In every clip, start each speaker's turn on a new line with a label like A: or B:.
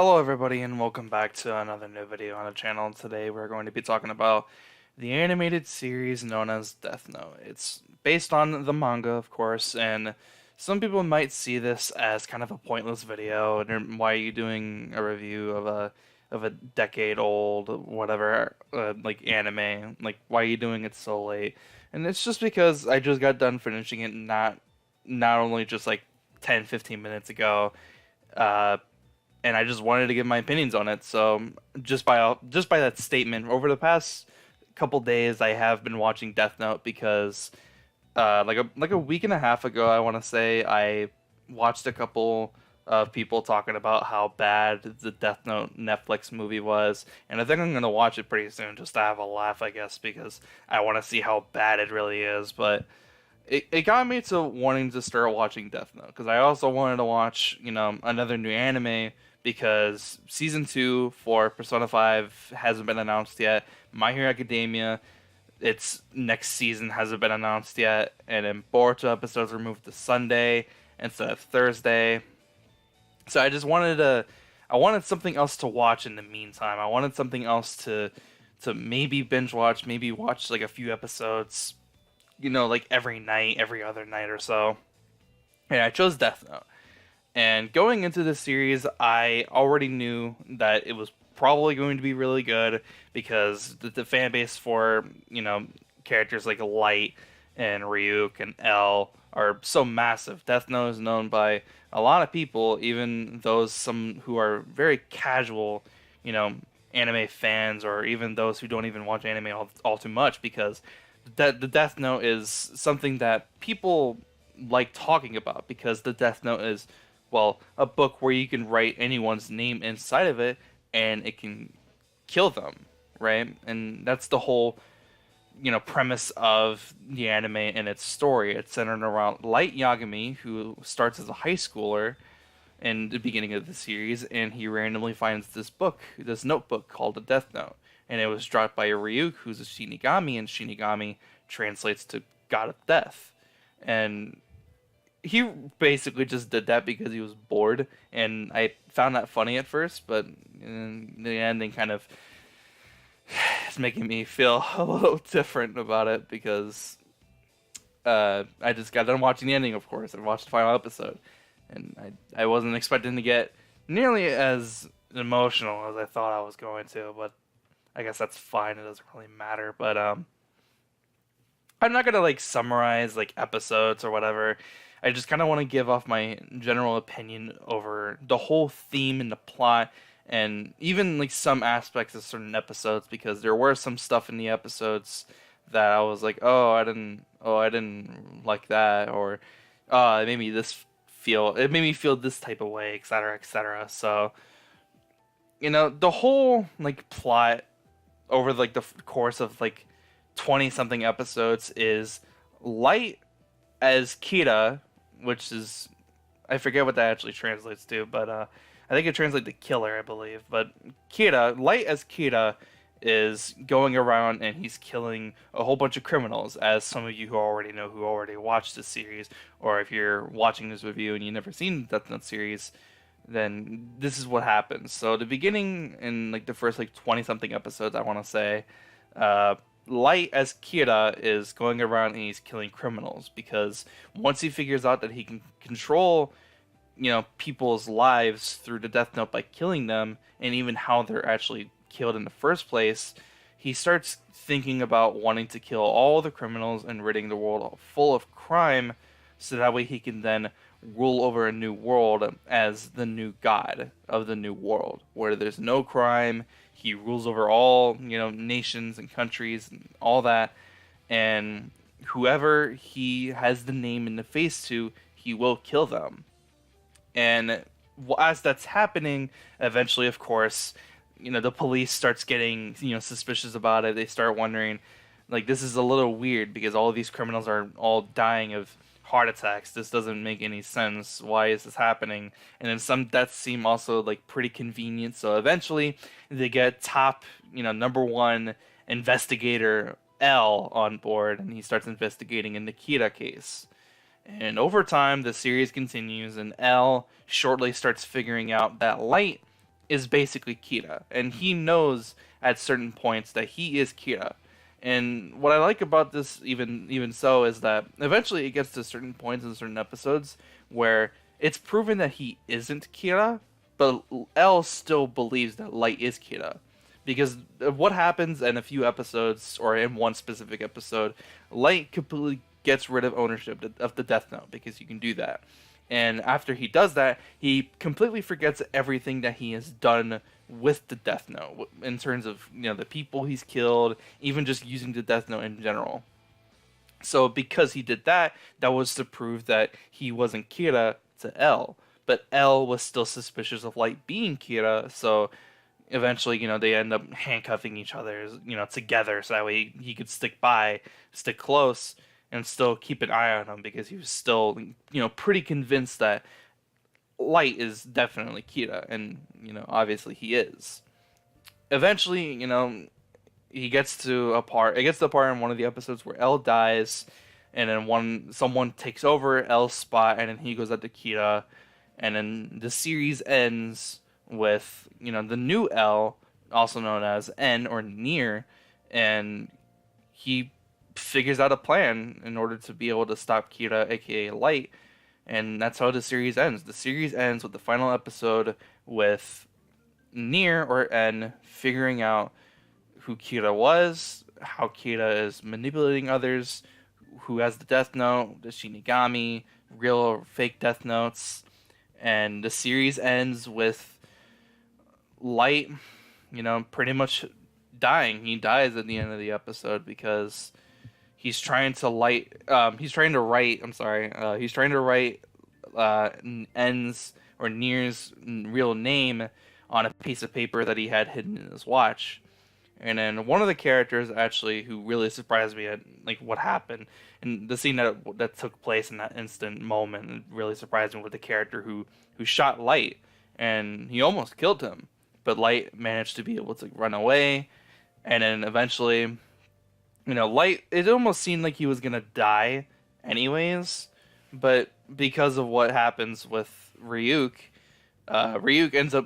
A: Hello everybody and welcome back to another new video on the channel. Today we're going to be talking about the animated series known as Death Note. It's based on the manga, of course, and some people might see this as kind of a pointless video. And why are you doing a review of a decade old whatever like anime? Like why are you doing it so late? And it's just because I just got done finishing it not only just like 10-15 minutes ago. Uh, and I just wanted to give my opinions on it. So just by that statement, over the past couple days, I have been watching Death Note because like a week and a half ago, I want to say I watched a couple of people talking about how bad the Death Note Netflix movie was, and I think I'm gonna watch it pretty soon just to have a laugh, I guess, because I want to see how bad it really is. But it got me to wanting to start watching Death Note because I also wanted to watch, another new anime because season 2 for Persona 5 hasn't been announced yet. My Hero Academia, its next season hasn't been announced yet, and then Boruto episodes were moved to Sunday instead of Thursday. So I wanted something else to watch in the meantime. I wanted something else to maybe binge watch, maybe watch like a few episodes, like every night, every other night or so. And I chose Death Note. And going into this series, I already knew that it was probably going to be really good because the fan base for, characters like Light and Ryuk and L are so massive. Death Note is known by a lot of people, even those some who are very casual, you know, anime fans, or even those who don't even watch anime all too much, because the Death Note is something that people like talking about because the Death Note is, well, a book where you can write anyone's name inside of it and it can kill them, right? And that's the whole, premise of the anime and its story. It's centered around Light Yagami, who starts as a high schooler in the beginning of the series, and he randomly finds this notebook called a Death Note. And it was dropped by Ryuk, who's a Shinigami, and Shinigami translates to God of Death. And he basically just did that because he was bored, and I found that funny at first, but in the ending kind of is making me feel a little different about it because I just got done watching the ending, of course, and watched the final episode, and I wasn't expecting to get nearly as emotional as I thought I was going to, but I guess that's fine. It doesn't really matter, but I'm not gonna like summarize like episodes or whatever. I just kind of want to give off my general opinion over the whole theme and the plot, and even like some aspects of certain episodes, because there were some stuff in the episodes that I was like, I didn't like that, or it made me feel this type of way, etc., etc. So, the whole like plot over like the course of like 20 something episodes is Light as Kira, which is, I forget what that actually translates to, but I think it translates to killer, I believe. But Light as Kira is going around and he's killing a whole bunch of criminals, as some of you who already know, who already watched this series, or if you're watching this review and you've never seen the Death Note series, then this is what happens. So the beginning, in like the first like 20 something episodes, I want to say, Light as Kira is going around and he's killing criminals because once he figures out that he can control, people's lives through the Death Note by killing them, and even how they're actually killed in the first place, he starts thinking about wanting to kill all the criminals and ridding the world full of crime, so that way he can then rule over a new world as the new god of the new world, where there's no crime. He rules over all, nations and countries and all that, and whoever he has the name in the face to, he will kill them. And as that's happening, eventually, of course, the police starts getting, suspicious about it. They start wondering, like, this is a little weird because all of these criminals are all dying of heart attacks. This doesn't make any sense. Why is this happening? And then some deaths seem also like pretty convenient. So eventually they get top, number one investigator L on board, and he starts investigating in the Kira case. And over time, the series continues, and L shortly starts figuring out that Light is basically Kira, and he knows at certain points that he is Kira. And what I like about this, even so, is that eventually it gets to certain points in certain episodes where it's proven that he isn't Kira, but L still believes that Light is Kira. Because of what happens in a few episodes, or in one specific episode, Light completely gets rid of ownership of the Death Note, because you can do that. And after he does that, he completely forgets everything that he has done with the Death Note, in terms of, the people he's killed, even just using the Death Note in general. So because he did that, that was to prove that he wasn't Kira to L. But L was still suspicious of Light being Kira, so eventually, they end up handcuffing each other, together, so that way he could stick close, and still keep an eye on him, because he was still, pretty convinced that Light is definitely Kira, and, obviously he is. Eventually, it gets to the part in one of the episodes where L dies, and then someone takes over L's spot, and then he goes out to Kira, and then the series ends with, the new L, also known as N or Near, and he figures out a plan in order to be able to stop Kira, aka Light, and that's how the series ends. The series ends with the final episode with Near or N figuring out who Kira was, how Kira is manipulating others, who has the Death Note, the Shinigami, real or fake Death Notes, and the series ends with Light, pretty much dying. He dies at the end of the episode because he's trying to write N's or Near's real name on a piece of paper that he had hidden in his watch. And then one of the characters actually who really surprised me at what happened, and the scene that took place in that instant moment really surprised me, with the character who shot Light, and he almost killed him, but Light managed to be able to run away, and then eventually, Light, it almost seemed like he was gonna die anyways, but because of what happens with Ryuk, Ryuk ends up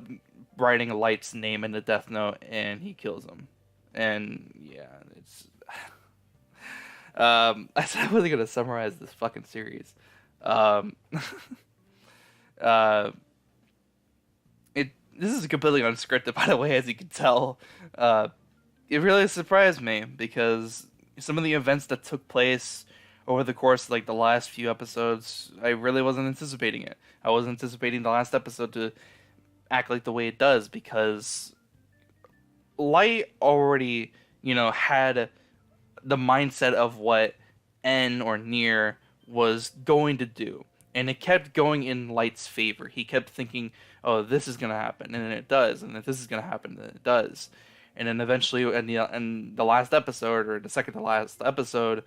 A: writing Light's name in the Death Note, and he kills him. And yeah, it's I said I wasn't gonna summarize this fucking series. This is completely unscripted, by the way, as you can tell. It really surprised me, because some of the events that took place over the course of the last few episodes, I really wasn't anticipating it. I wasn't anticipating the last episode to act like the way it does, because Light already, had the mindset of what N or Near was going to do. And it kept going in Light's favor. He kept thinking, oh, this is going to happen, and then it does. And if this is going to happen, then it does. And then eventually, in the last episode, or the second to last episode,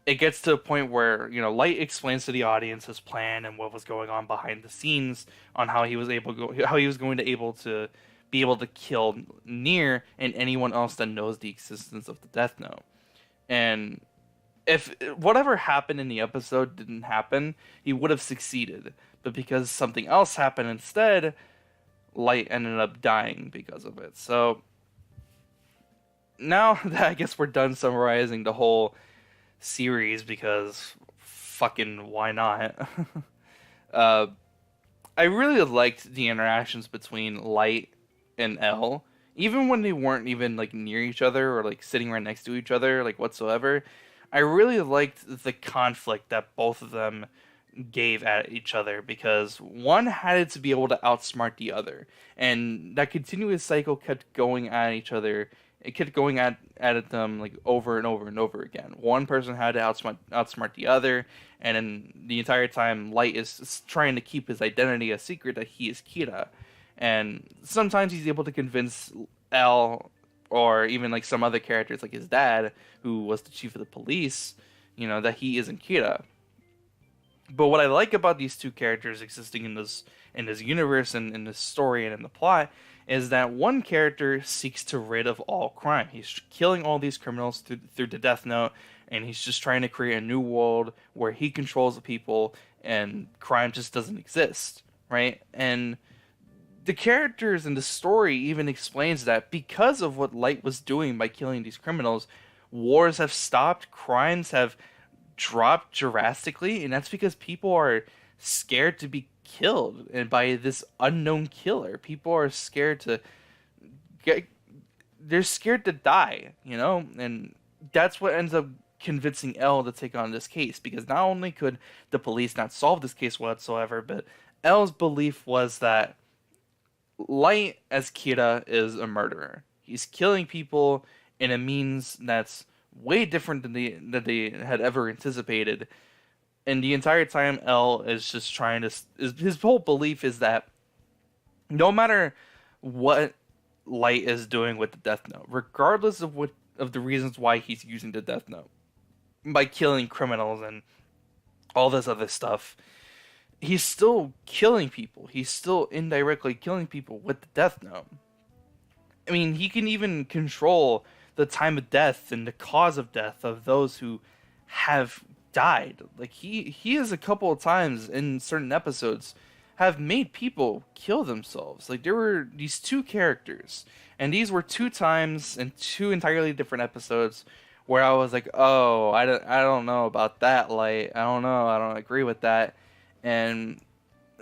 A: it gets to a point where, Light explains to the audience his plan and what was going on behind the scenes on how he was going to be able to kill Near and anyone else that knows the existence of the Death Note. And if whatever happened in the episode didn't happen, he would have succeeded. But because something else happened instead, Light ended up dying because of it. So now that I guess we're done summarizing the whole series, because fucking why not? I really liked the interactions between Light and L, even when they weren't even near each other, or sitting right next to each other whatsoever. I really liked the conflict that both of them gave at each other, because one had to be able to outsmart the other, and that continuous cycle kept going at each other. It kept going at them over and over and over again. One person had to outsmart the other, and then the entire time Light is trying to keep his identity a secret, that he is Kira. And sometimes he's able to convince L, or even some other characters like his dad, who was the chief of the police, that he isn't Kira. But what I like about these two characters existing in this universe and in this story and in the plot is that one character seeks to rid of all crime. He's killing all these criminals through the Death Note, and he's just trying to create a new world where he controls the people and crime just doesn't exist, right? And the characters in the story even explains that because of what Light was doing by killing these criminals, wars have stopped, crimes have dropped drastically, and that's because people are scared to be killed and by this unknown killer. People are scared to get they're scared to die, and that's what ends up convincing Elle to take on this case because not only could the police not solve this case whatsoever, but Elle's belief was that Light as Kira is a murderer. He's killing people in a means that's way different than they had ever anticipated. And the entire time, Elle is just trying to. His whole belief is that no matter what Light is doing with the Death Note, regardless of the reasons why he's using the Death Note, by killing criminals and all this other stuff, he's still killing people. He's still indirectly killing people with the Death Note. I mean, he can even control the time of death and the cause of death of those who have died. Like he has a couple of times in certain episodes have made people kill themselves. Like there were these two characters, and these were two times in two entirely different episodes where I was like, oh, I don't know about that, Light. I don't know. I don't agree with that. And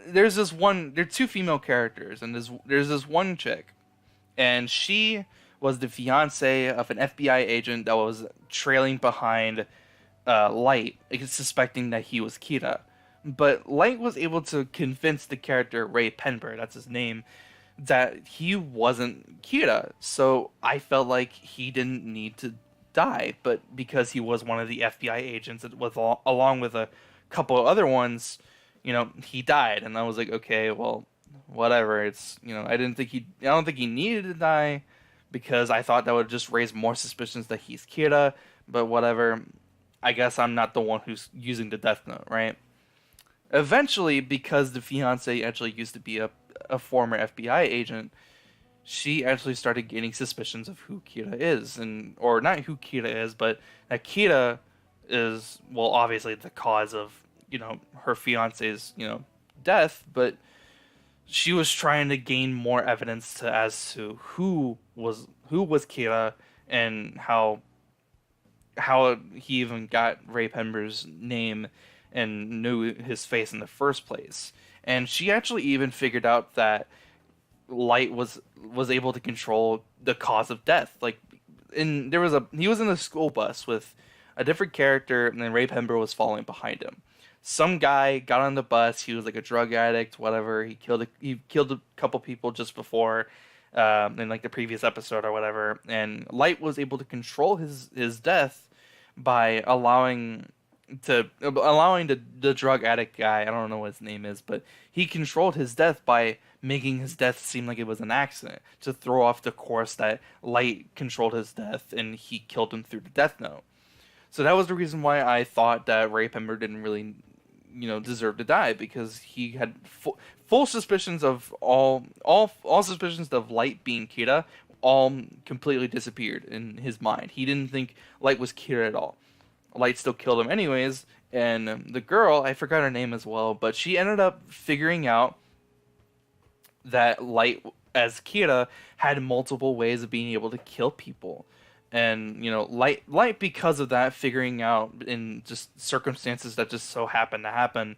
A: there are two female characters, and there's this one chick, and she was the fiance of an FBI agent that was trailing behind Light, suspecting that he was Kira. But Light was able to convince the character Ray Penber, that's his name, that he wasn't Kira. So I felt like he didn't need to die, but because he was one of the FBI agents, along with a couple of other ones, he died, and I was like, okay, well, whatever. It's I don't think he needed to die because I thought that would just raise more suspicions that he's Kira, but whatever. I guess I'm not the one who's using the Death Note, right? Eventually, because the fiance actually used to be a former FBI agent, she actually started gaining suspicions of who Kira is, or not who Kira is, but that Kira is, well, obviously the cause of her fiance's death, but she was trying to gain more evidence as to who was Kira and how he even got Ray Penber's name and knew his face in the first place. And she actually even figured out that Light was able to control the cause of death. Like, he was in a school bus with a different character, and then Ray Penber was following behind him. Some guy got on the bus. He was like a drug addict, whatever. He killed a couple people just before, in like the previous episode or whatever. And Light was able to control his death by allowing the drug addict guy, I don't know what his name is, but he controlled his death by making his death seem like it was an accident to throw off the course that Light controlled his death and he killed him through the Death Note. So that was the reason why I thought that Ray Penber didn't really deserve to die, because he had full suspicions of all suspicions of Light being Kira all completely disappeared in his mind. He didn't think Light was Kira at all. Light still killed him anyways, and the girl, I forgot her name as well, but she ended up figuring out that Light as Kira had multiple ways of being able to kill people. And Light because of that, figuring out in just circumstances that just so happened to happen,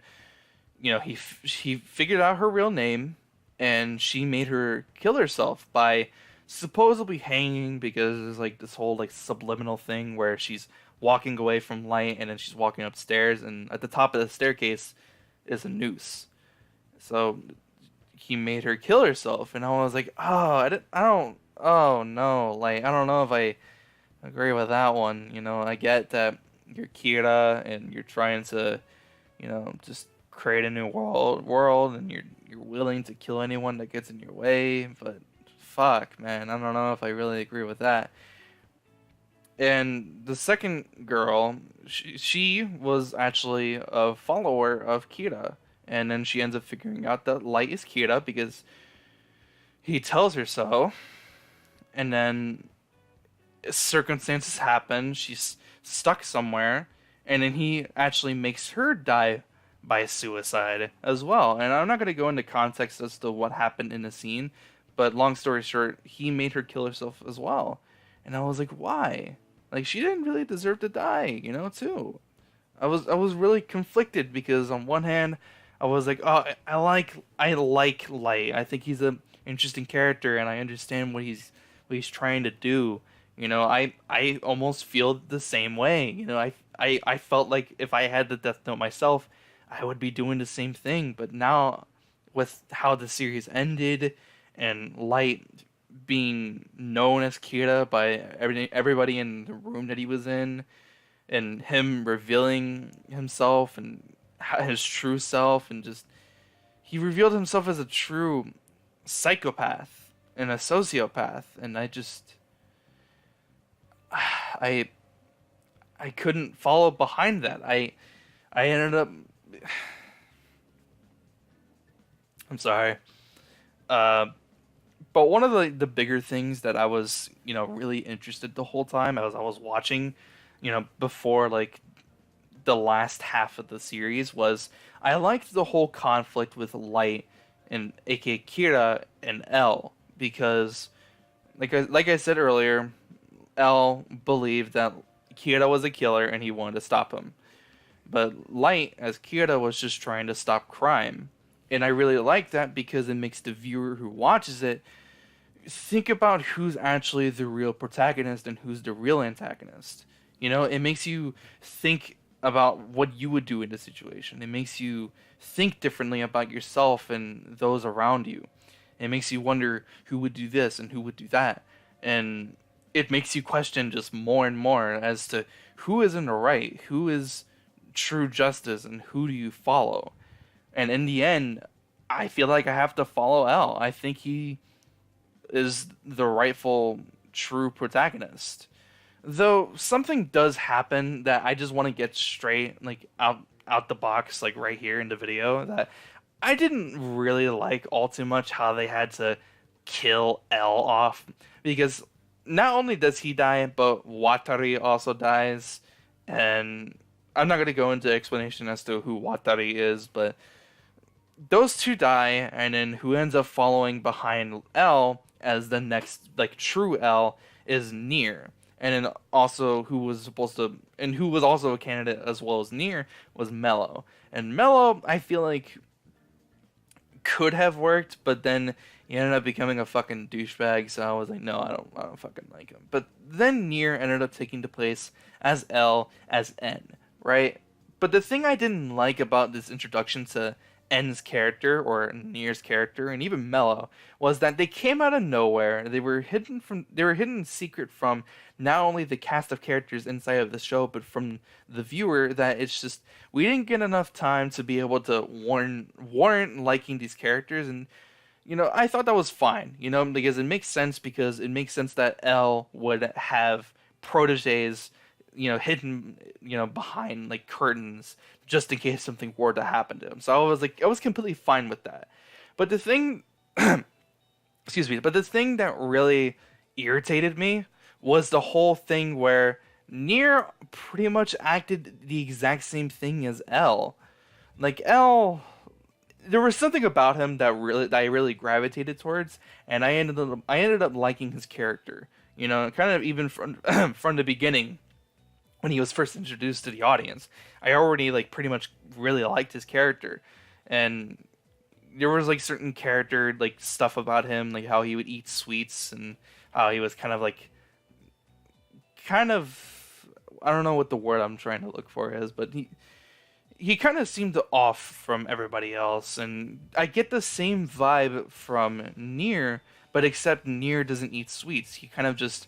A: he figured out her real name, and she made her kill herself by supposedly hanging, because there's like this whole like subliminal thing where she's walking away from Light and then she's walking upstairs, and at the top of the staircase is a noose. So he made her kill herself, and I was like, oh no, like I don't know if I agree with that one. I get that you're Kira and you're trying to, just create a new world, and you're willing to kill anyone that gets in your way, but fuck, man, I don't know if I really agree with that. And the second girl, she was actually a follower of Kira, and then she ends up figuring out that Light is Kira because he tells her so, and then circumstances happen, she's stuck somewhere, and then he actually makes her die by suicide as well. And I'm not going to go into context as to what happened in the scene, but long story short, he made her kill herself as well. And I was like, why? Like, she didn't really deserve to die, too. I was really conflicted because on one hand, I was like, oh, I like Light. I think he's an interesting character, and I understand what he's trying to do. I almost feel the same way. I felt like if I had the Death Note myself, I would be doing the same thing. But now, with how the series ended, and Light being known as Kira by everybody in the room that he was in, and him revealing himself and his true self, and just he revealed himself as a true psychopath and a sociopath, and I I couldn't follow behind that. I ended up I'm sorry. Uh but one of the bigger things that I was, really interested the whole time as I was watching, before like the last half of the series was I liked the whole conflict with Light and aka Kira and L because like I said earlier, L believed that Kira was a killer and he wanted to stop him. But Light as Kira was just trying to stop crime. And I really like that because it makes the viewer who watches it think about who's actually the real protagonist and who's the real antagonist. It makes you think about what you would do in this situation. It makes you think differently about yourself and those around you. It makes you wonder who would do this and who would do that. And it makes you question just more and more as to who is in the right, who is true justice, and who do you follow. And in the end, I feel like I have to follow L. I think he is the rightful true protagonist. Though something does happen that I just want to get straight, like out the box, like right here in the video, that I didn't really like all too much how they had to kill L off, because not only does he die, but Watari also dies, and I'm not going to go into explanation as to who Watari is, but those two die, and then who ends up following behind L as the next like true L is Nier. And then also who was also a candidate as well as Nier was Mello. And Mello, I feel like could have worked, but then he ended up becoming a fucking douchebag, so I was like, no, I don't fucking like him. But then Nier ended up taking the place as L as N, right? But the thing I didn't like about this introduction to N's character or Nier's character and even Mello was that they came out of nowhere. They were hidden secret from not only the cast of characters inside of the show, but from the viewer, that it's just we didn't get enough time to be able to warrant liking these characters. And I thought that was fine, because it makes sense that L would have proteges, hidden, behind like curtains just in case something were to happen to him. So I was completely fine with that. But the thing, excuse me, but the thing that really irritated me was the whole thing where Nier pretty much acted the exact same thing as L. Like L, there was something about him that I really gravitated towards, and I ended up liking his character. Kind of even from from the beginning when he was first introduced to the audience. I already like pretty much really liked his character, and there was like certain character like stuff about him, like how he would eat sweets and how he was kind of I don't know what the word I'm trying to look for is, but he kind of seemed off from everybody else, and I get the same vibe from Nier, but except Nier doesn't eat sweets. He kind of just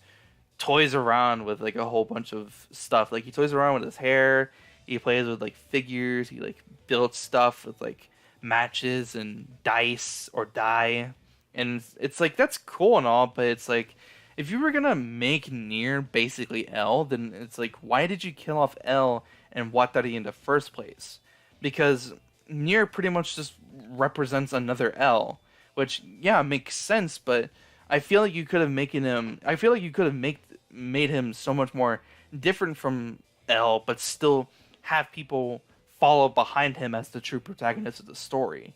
A: toys around with like a whole bunch of stuff. Like he toys around with his hair, he plays with like figures, he like builds stuff with like matches and dice or die. And it's like that's cool and all, but it's like if you were gonna make Nier basically L, then it's like why did you kill off L and Watari in the first place? Because Nier pretty much just represents another L, which yeah makes sense, but I feel like you could have making him. I feel like you could have made him so much more different from L, but still have people follow behind him as the true protagonist of the story.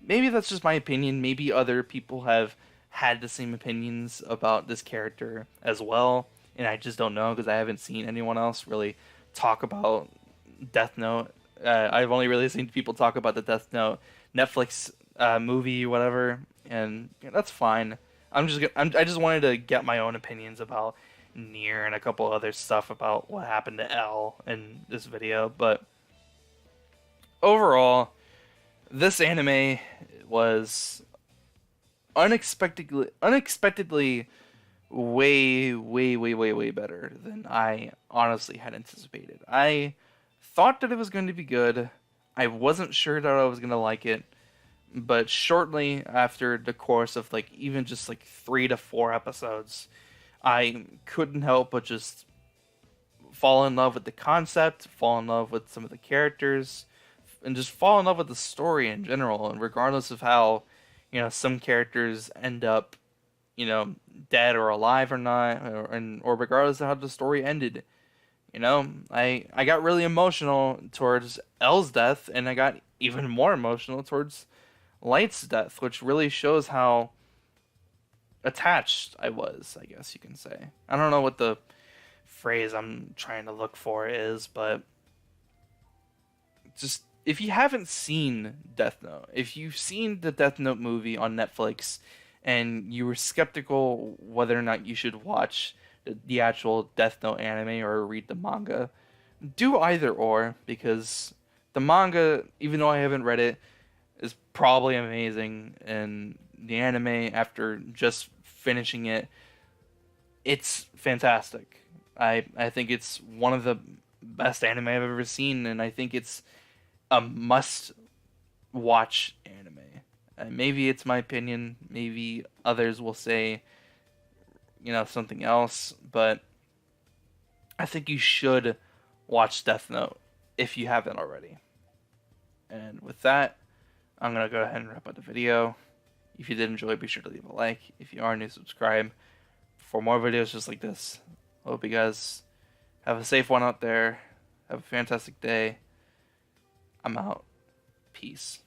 A: Maybe that's just my opinion. Maybe other people have had the same opinions about this character as well, and I just don't know because I haven't seen anyone else really talk about Death Note. I've only really seen people talk about the Death Note Netflix movie, whatever, and that's fine. I just wanted to get my own opinions about Nier and a couple other stuff about what happened to L in this video, but overall, this anime was unexpectedly way better than I honestly had anticipated. I thought that it was going to be good. I wasn't sure that I was going to like it, but shortly after the course of like even just like 3 to 4 episodes, I couldn't help but just fall in love with the concept, fall in love with some of the characters, and just fall in love with the story in general. And regardless of how, some characters end up, dead or alive or not, or regardless of how the story ended, I got really emotional towards L's death, and I got even more emotional towards Light's death, which really shows how attached I was, I guess you can say. I don't know what the phrase I'm trying to look for is, but just if you haven't seen Death Note, if you've seen the Death Note movie on Netflix and you were skeptical whether or not you should watch the actual Death Note anime or read the manga, do either or, because the manga, even though I haven't read it, is probably amazing, and the anime, after just finishing it, it's fantastic. I think it's one of the best anime I've ever seen, and I think it's a must watch anime. Maybe it's my opinion, maybe others will say, something else, but I think you should watch Death Note if you haven't already. And with that, I'm going to go ahead and wrap up the video. If you did enjoy, be sure to leave a like. If you are new, subscribe for more videos just like this. Hope you guys have a safe one out there. Have a fantastic day. I'm out. Peace.